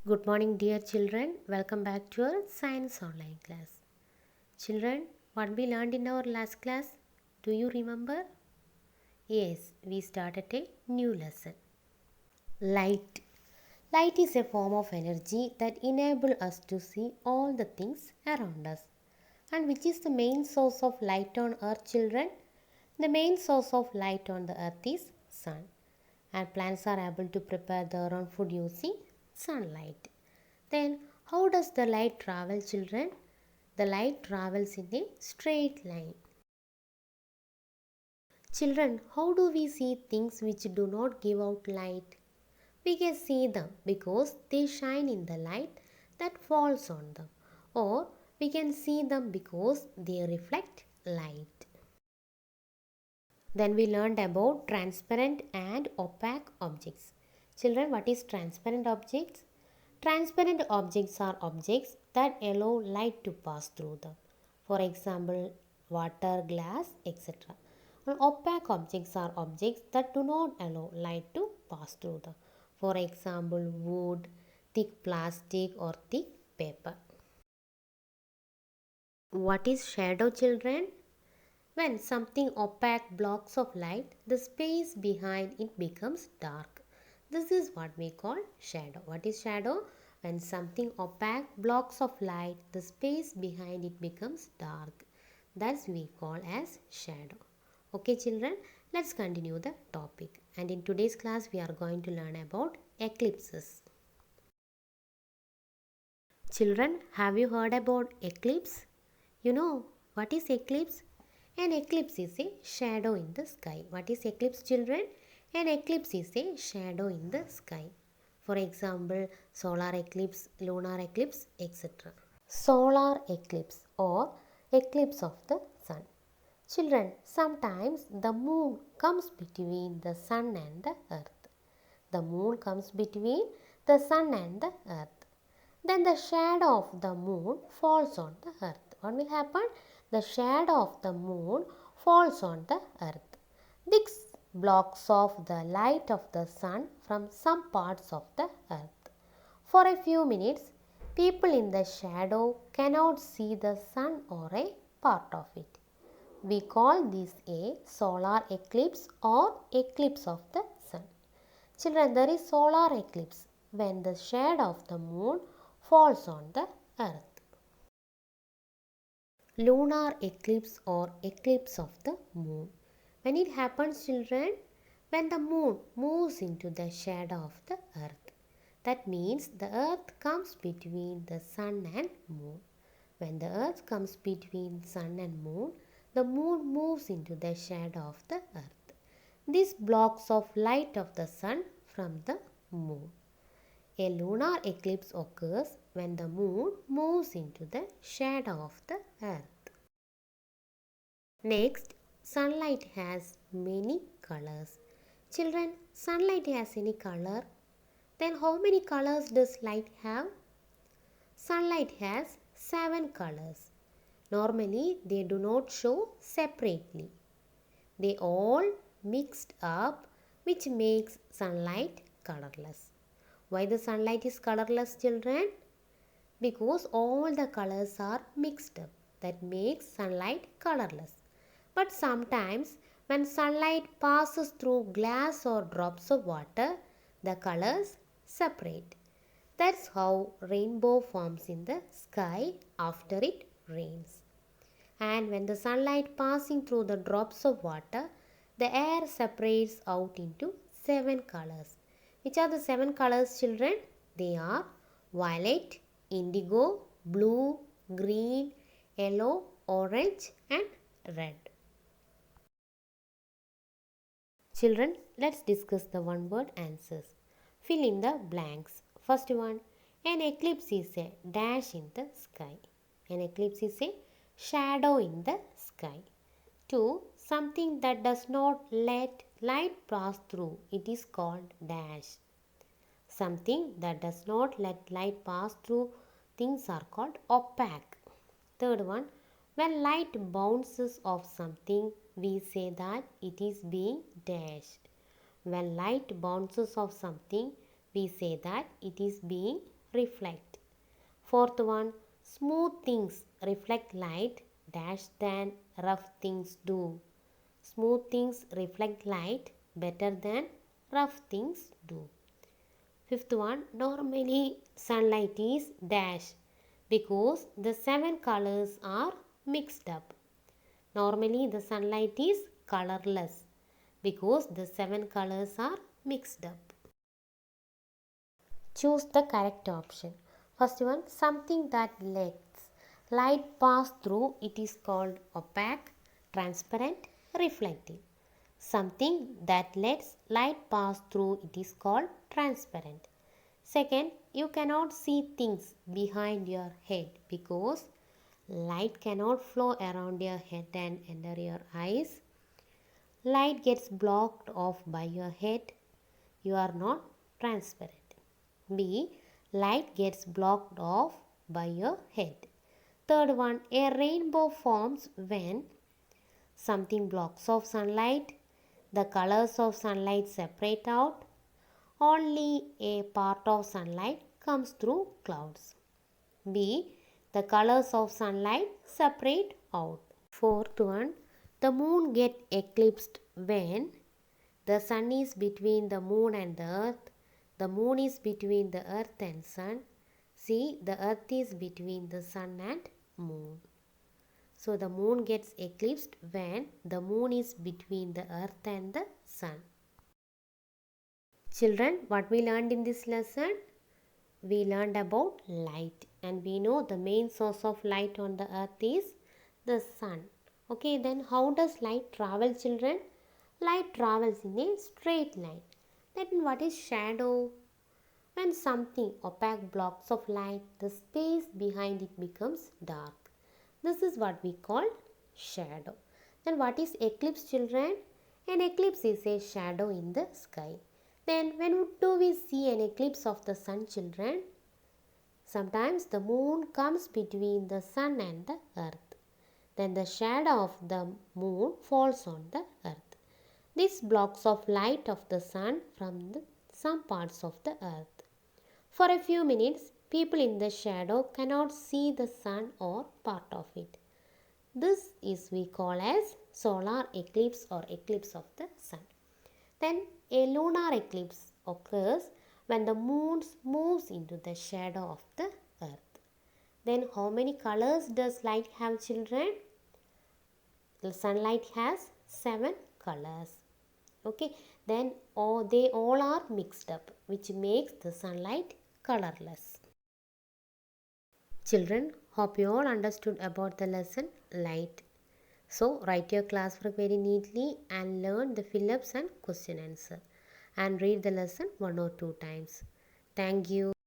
Good morning, dear children. Welcome back to our science online class. Children, what we learned in our last class? Do you remember? Yes, we started a new lesson. Light. Light is a form of energy that enables us to see all the things around us. And which is the main source of light on earth, children? The main source of light on the earth is sun. And plants are able to prepare their own food using sunlight. Then, how does the light travel, children? The light travels in a straight line. Children, how do we see things which do not give out light? We can see them because they shine in the light that falls on them. Or we can see them because they reflect light. Then we learned about transparent and opaque objects. Children, what is transparent objects? Transparent objects are objects that allow light to pass through them. For example, water, glass, etc. And opaque objects are objects that do not allow light to pass through them. For example, wood, thick plastic or thick paper. What is shadow, children? When something opaque blocks of light, the space behind it becomes dark. This is what we call shadow. What is shadow? When something opaque blocks of light, the space behind it becomes dark. That's we call as shadow. Okay children, let's continue the topic. And in today's class, we are going to learn about eclipses. Children, have you heard about eclipse? You know what is eclipse? An eclipse is a shadow in the sky. What is eclipse, children? An eclipse is a shadow in the sky. For example, solar eclipse, lunar eclipse, etc. Solar eclipse or eclipse of the sun. Children, sometimes the moon comes between the sun and the earth. The moon comes between the sun and the earth. Then the shadow of the moon falls on the earth. What will happen? The shadow of the moon falls on the earth. This blocks off the light of the sun from some parts of the earth. For a few minutes, people in the shadow cannot see the sun or a part of it. We call this a solar eclipse or eclipse of the sun. Children, there is solar eclipse when the shadow of the moon falls on the earth. Lunar eclipse or eclipse of the moon. When it happens, children, when the moon moves into the shadow of the earth. That means the earth comes between the sun and moon. When the earth comes between sun and moon, the moon moves into the shadow of the earth. This blocks off light of the sun from the moon. A lunar eclipse occurs when the moon moves into the shadow of the earth. Next, sunlight has many colors. Children, sunlight has any color? Then how many colors does light have? Sunlight has 7 colors. Normally, they do not show separately. They all mixed up, which makes sunlight colorless. Why the sunlight is colorless, children? Because all the colors are mixed up. That makes sunlight colorless. But sometimes when sunlight passes through glass or drops of water, the colors separate. That's how rainbow forms in the sky after it rains. And when the sunlight passing through the drops of water, the air separates out into 7 colors. Which are the 7 colors, children? They are violet, indigo, blue, green, yellow, orange and red. Children, let's discuss the one word answers. Fill in the blanks. First one, an eclipse is a dash in the sky. An eclipse is a shadow in the sky. 2. Something that does not let light pass through. It is called dash. Something that does not let light pass through things are called opaque. Third one, when light bounces off something, we say that it is being dashed. When light bounces off something, we say that it is being reflect. Fourth one, smooth things reflect light dash than rough things do. Smooth things reflect light better than rough things do. Fifth one, normally sunlight is dash because the seven colors are mixed up. Normally the sunlight is colorless because the seven colors are mixed up. Choose the correct option. First one, something that lets light pass through it is called opaque, transparent, reflective. Something that lets light pass through it is called transparent. Second, you cannot see things behind your head because light cannot flow around your head and enter your eyes. Light gets blocked off by your head. You are not transparent. B. Light gets blocked off by your head. Third one, a rainbow forms when something blocks off sunlight, the colors of sunlight separate out, only a part of sunlight comes through clouds. B. The colors of sunlight separate out. Fourth one, the moon gets eclipsed when the sun is between the moon and the earth. The moon is between the earth and sun. See, the earth is between the sun and moon. So the moon gets eclipsed when the moon is between the earth and the sun. Children, what we learned in this lesson? We learned about light, and we know the main source of light on the earth is the sun. Okay, then how does light travel, children? Light travels in a straight line. Then what is shadow? When something opaque blocks of light, the space behind it becomes dark. This is what we call shadow. Then what is eclipse, children? An eclipse is a shadow in the sky. Then when do we see an eclipse of the sun, children? Sometimes the moon comes between the sun and the earth. Then the shadow of the moon falls on the earth. This blocks off light of the sun from some parts of the earth. For a few minutes, people in the shadow cannot see the sun or part of it. This is we call as solar eclipse or eclipse of the sun. Then a lunar eclipse occurs when the moon moves into the shadow of the earth. Then how many colors does light have, children? The sunlight has 7 colors. Okay, then they all are mixed up, which makes the sunlight colorless. Children, hope you all understood about the lesson light. So write your classwork very neatly and learn the fill-ups and question answer, and read the lesson 1 or 2 times. Thank you.